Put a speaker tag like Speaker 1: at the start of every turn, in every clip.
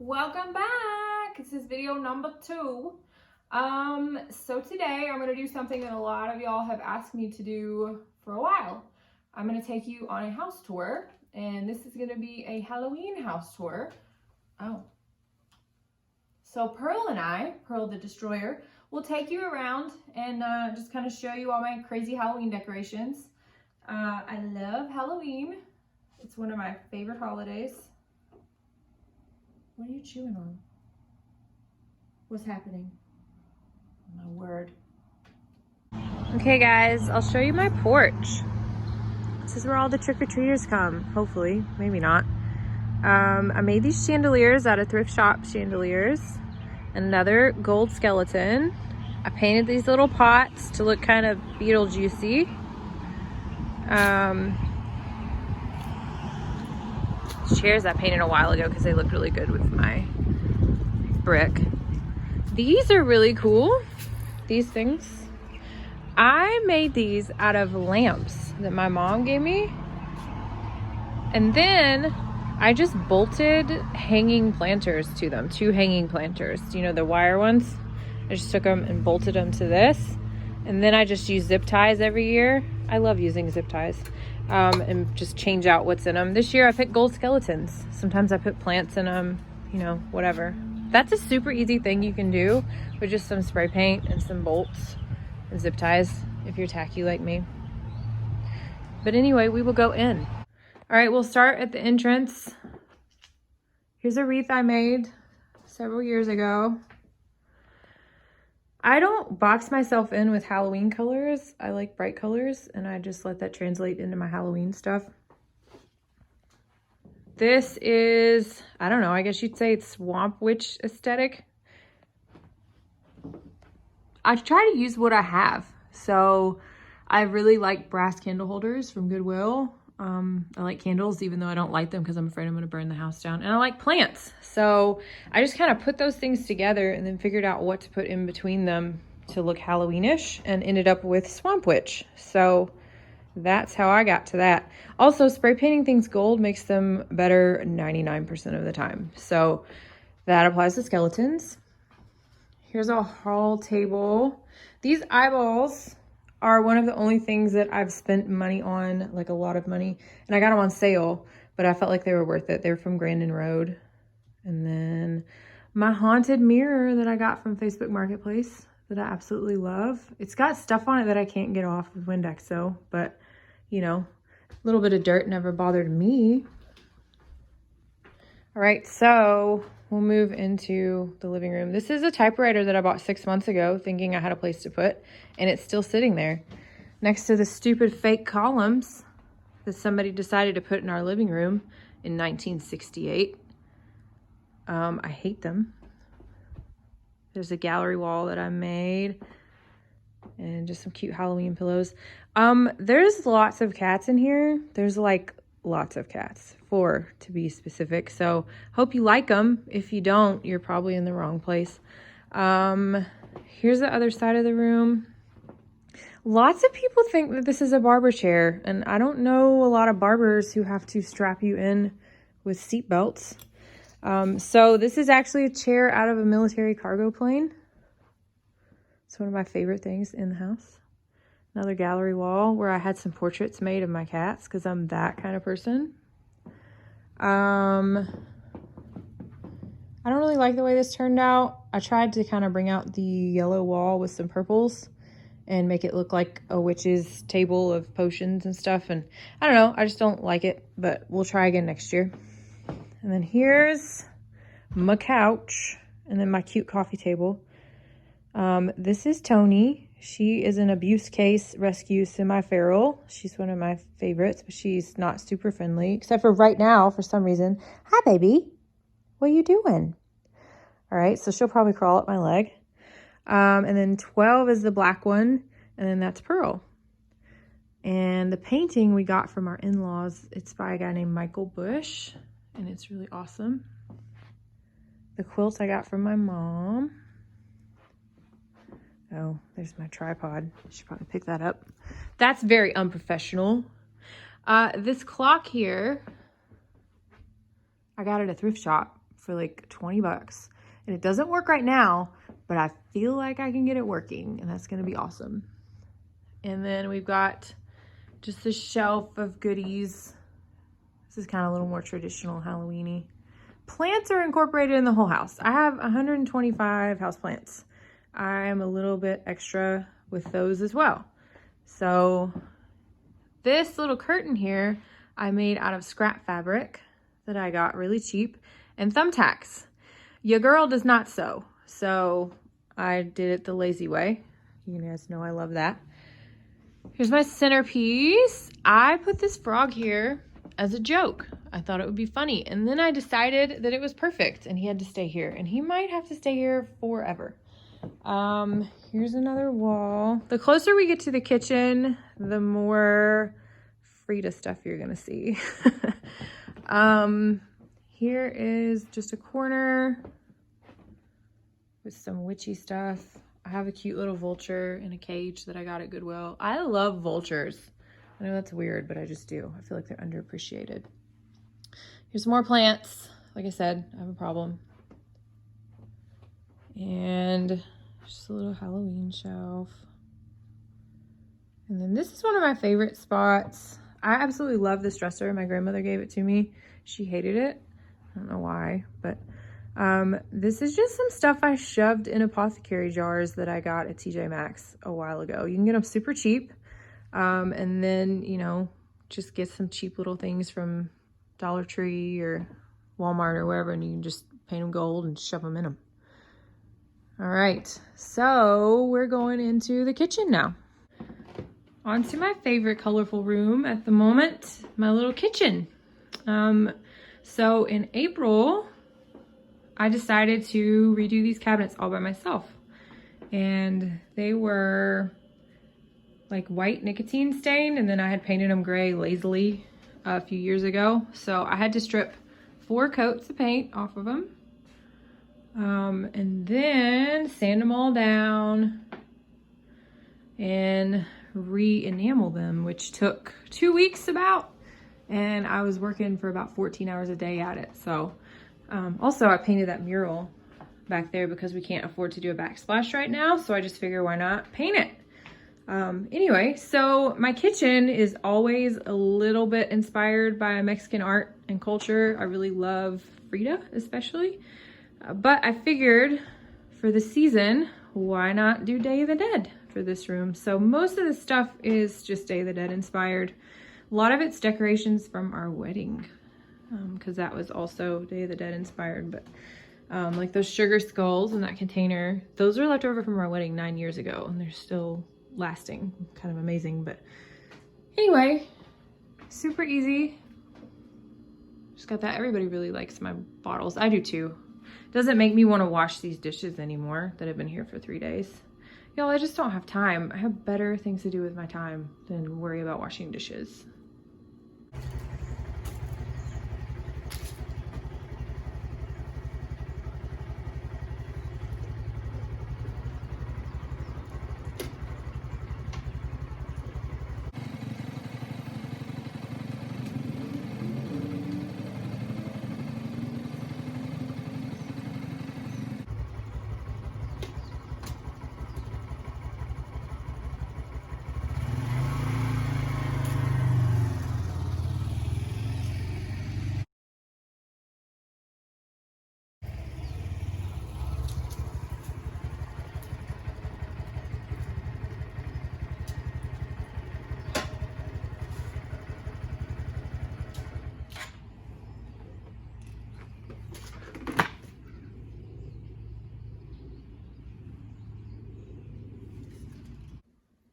Speaker 1: Welcome back. This is video number 2. So today I'm going to do something that a lot of y'all have asked me to do for a while. I'm going to take you on a house tour, and this is going to be a Halloween house tour. So Pearl and I, Pearl the Destroyer, will take you around and just kind of show you all my crazy Halloween decorations. I love Halloween. It's one of my favorite holidays. What are you chewing on? What's happening? Oh, my word. Okay guys, I'll show you my porch. This is where all the trick-or-treaters come, hopefully, maybe not. I made these chandeliers out of thrift shop chandeliers. Another gold skeleton. I painted these little pots to look kind of Beetlejuicy. Chairs I painted a while ago because they looked really good with my brick. These are really cool, these things. I made these out of lamps that my mom gave me. And then I just bolted hanging planters to them, 2 hanging planters. You know, the wire ones? I just took them and bolted them to this. And then I just use zip ties every year. I love using zip ties. And just change out what's in them. This year I picked gold skeletons. Sometimes I put plants in them, you know, whatever. That's a super easy thing you can do with just some spray paint and some bolts and zip ties if you're tacky like me. But anyway, we will go in. All right, we'll start at the entrance. Here's a wreath I made several years ago. I don't box myself in with Halloween colors. I like bright colors, and I just let that translate into my Halloween stuff. This is, I don't know, I guess you'd say it's Swamp Witch aesthetic. I try to use what I have. So I really like brass candle holders from Goodwill. I like candles, even though I don't light them because I'm afraid I'm going to burn the house down. And I like plants. So I just kind of put those things together and then figured out what to put in between them to look Halloweenish and ended up with Swamp Witch. So that's how I got to that. Also, spray painting things gold makes them better 99% of the time. So that applies to skeletons. Here's a hall table. These eyeballs are one of the only things that I've spent money on, like a lot of money. And I got them on sale, but I felt like they were worth it. They're from Grandin Road. And then my haunted mirror that I got from Facebook Marketplace that I absolutely love. It's got stuff on it that I can't get off with Windex though, but you know, a little bit of dirt never bothered me. All right, so we'll move into the living room. This is a typewriter that I bought 6 months ago thinking I had a place to put, and it's still sitting there next to the stupid fake columns that somebody decided to put in our living room in 1968. I hate them. There's a gallery wall that I made and just some cute Halloween pillows. There's lots of cats in here. There's like lots of cats, 4 to be specific. So hope you like them. If you don't, you're probably in the wrong place. Here's the other side of the room. Lots of people think that this is a barber chair, and I don't know a lot of barbers who have to strap you in with seat belts. So this is actually a chair out of a military cargo plane. It's one of my favorite things in the house. Another gallery wall where I had some portraits made of my cats because I'm that kind of person. I don't really like the way this turned out. I tried to kind of bring out the yellow wall with some purples and make it look like a witch's table of potions and stuff. And I don't know, I just don't like it, but we'll try again next year. And then here's my couch and then my cute coffee table. This is Tony. She is an abuse case rescue semi-feral. She's one of my favorites, but she's not super friendly, except for right now, for some reason. Hi, baby. What are you doing? All right, so she'll probably crawl up my leg. And then 12 is the black one, and then that's Pearl. And the painting we got from our in-laws, it's by a guy named Michael Bush, and it's really awesome. The quilt I got from my mom. Oh, there's my tripod. I should probably pick that up. That's very unprofessional. This clock here, I got it at a thrift shop for like 20 bucks. And it doesn't work right now, but I feel like I can get it working, and that's gonna be awesome. And then we've got just a shelf of goodies. This is kind of a little more traditional Halloween-y. Plants are incorporated in the whole house. I have 125 houseplants. I'm a little bit extra with those as well. So this little curtain here, I made out of scrap fabric that I got really cheap and thumbtacks. Your girl does not sew, so I did it the lazy way. You guys know I love that. Here's my centerpiece. I put this frog here as a joke. I thought it would be funny, and then I decided that it was perfect and he had to stay here, and he might have to stay here forever. Here's another wall. The closer we get to the kitchen, the more Frida stuff you're gonna see. Here is just a corner with some witchy stuff. I have a cute little vulture in a cage that I got at Goodwill. I love vultures. I know that's weird, but I just do. I feel like they're underappreciated. Here's more plants. Like I said, I have a problem. And just a little Halloween shelf. And then this is one of my favorite spots. I absolutely love this dresser. My grandmother gave it to me. She hated it. I don't know why, but this is just some stuff I shoved in apothecary jars that I got at TJ Maxx a while ago. You can get them super cheap. And then, you know, just get some cheap little things from Dollar Tree or Walmart or wherever, and you can just paint them gold and shove them in them. All right, so we're going into the kitchen now. On to my favorite colorful room at the moment, my little kitchen. So in April, I decided to redo these cabinets all by myself. And they were like white nicotine stained, and then I had painted them gray lazily a few years ago. So I had to strip 4 coats of paint off of them. And then sand them all down and re-enamel them, which took 2 weeks about. And I was working for about 14 hours a day at it. So also I painted that mural back there because we can't afford to do a backsplash right now. So I just figured, why not paint it? Anyway, so my kitchen is always a little bit inspired by Mexican art and culture. I really love Frida, especially. But I figured for the season, why not do Day of the Dead for this room? So most of the stuff is just Day of the Dead inspired. A lot of it's decorations from our wedding, because that was also Day of the Dead inspired. But like those sugar skulls in that container, those are left over from our wedding 9 years ago, and they're still lasting. Kind of amazing. But anyway, super easy. Just got that. Everybody really likes my bottles. I do too. Doesn't make me want to wash these dishes anymore that have been here for 3 days. Y'all, I just don't have time. I have better things to do with my time than worry about washing dishes.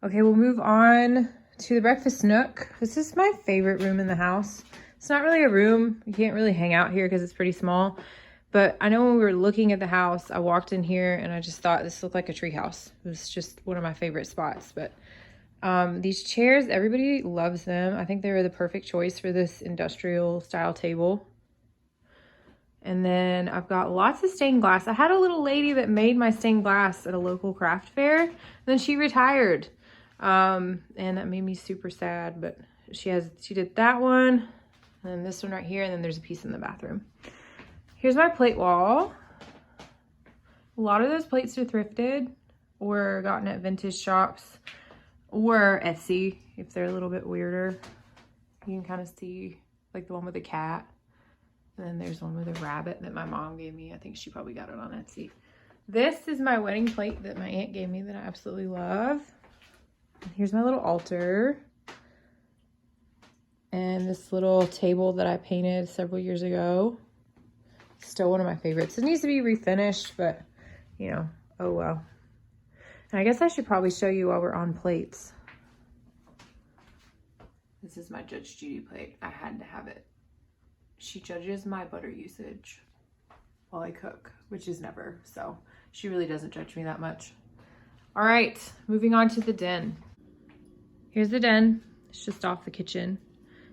Speaker 1: Okay, we'll move on to the breakfast nook. This is my favorite room in the house. It's not really a room. You can't really hang out here because it's pretty small. But I know when we were looking at the house, I walked in here and I just thought this looked like a tree house. It was just one of my favorite spots. But these chairs, everybody loves them. I think they were the perfect choice for this industrial style table. And then I've got lots of stained glass. I had a little lady that made my stained glass at a local craft fair. And then she retired. And that made me super sad, but she did that one and this one right here. And then there's a piece in the bathroom. Here's my plate wall. A lot of those plates are thrifted or gotten at vintage shops or Etsy if they're a little bit weirder. You can kind of see like the one with the cat. And then there's one with a rabbit that my mom gave me. I think she probably got it on Etsy. This is my wedding plate that my aunt gave me that I absolutely love. And here's my little altar. And this little table that I painted several years ago. Still one of my favorites. It needs to be refinished, but you know, oh well. And I guess I should probably show you while we're on plates. This is my Judge Judy plate. I had to have it. She judges my butter usage while I cook, which is never, so she really doesn't judge me that much. All right, moving on to the den. Here's the den. It's just off the kitchen.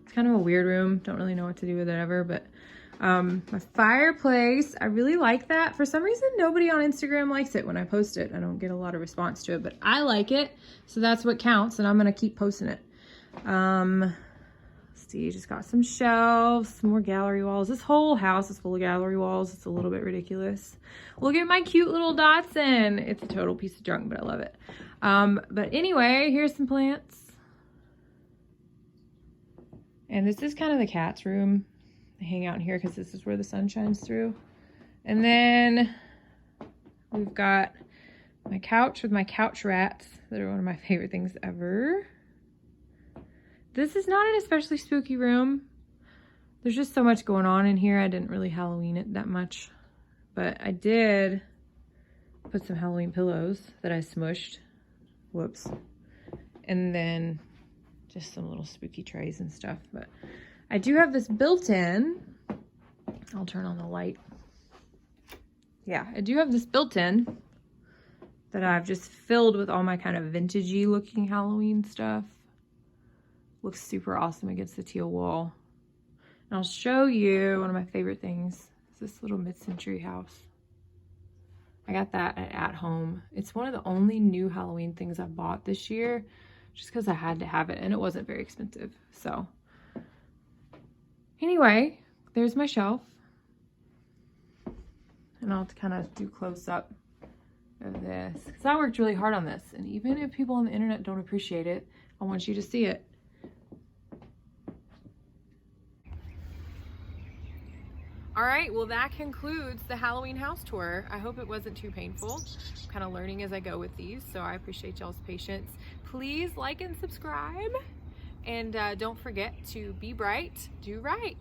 Speaker 1: It's kind of a weird room. Don't really know what to do with it ever, but my fireplace, I really like that. For some reason, nobody on Instagram likes it when I post it. I don't get a lot of response to it, but I like it. So that's what counts, and I'm gonna keep posting it. Let's see, just got some shelves, some more gallery walls. This whole house is full of gallery walls. It's a little bit ridiculous. Look at my cute little Dotson. It's a total piece of junk, but I love it. But anyway, here's some plants. And this is kind of the cat's room. They hang out in here because this is where the sun shines through. And then we've got my couch with my couch rats that are one of my favorite things ever. This is not an especially spooky room. There's just so much going on in here. I didn't really Halloween it that much, but I did put some Halloween pillows that I smushed. Whoops. And then just some little spooky trays and stuff, but I do have this built-in. I'll turn on the light. Yeah, I do have this built-in that I've just filled with all my kind of vintagey looking Halloween stuff. Looks super awesome against the teal wall. And I'll show you one of my favorite things. It's this little mid-century house. I got that at Home. It's one of the only new Halloween things I bought this year, just because I had to have it, and it wasn't very expensive, so. Anyway, there's my shelf. And I'll kind of do close up of this, because I worked really hard on this. And even if people on the internet don't appreciate it, I want you to see it. All right, well that concludes the Halloween house tour. I hope it wasn't too painful. I'm kind of learning as I go with these, so I appreciate y'all's patience. Please like and subscribe. And don't forget to be bright, do right.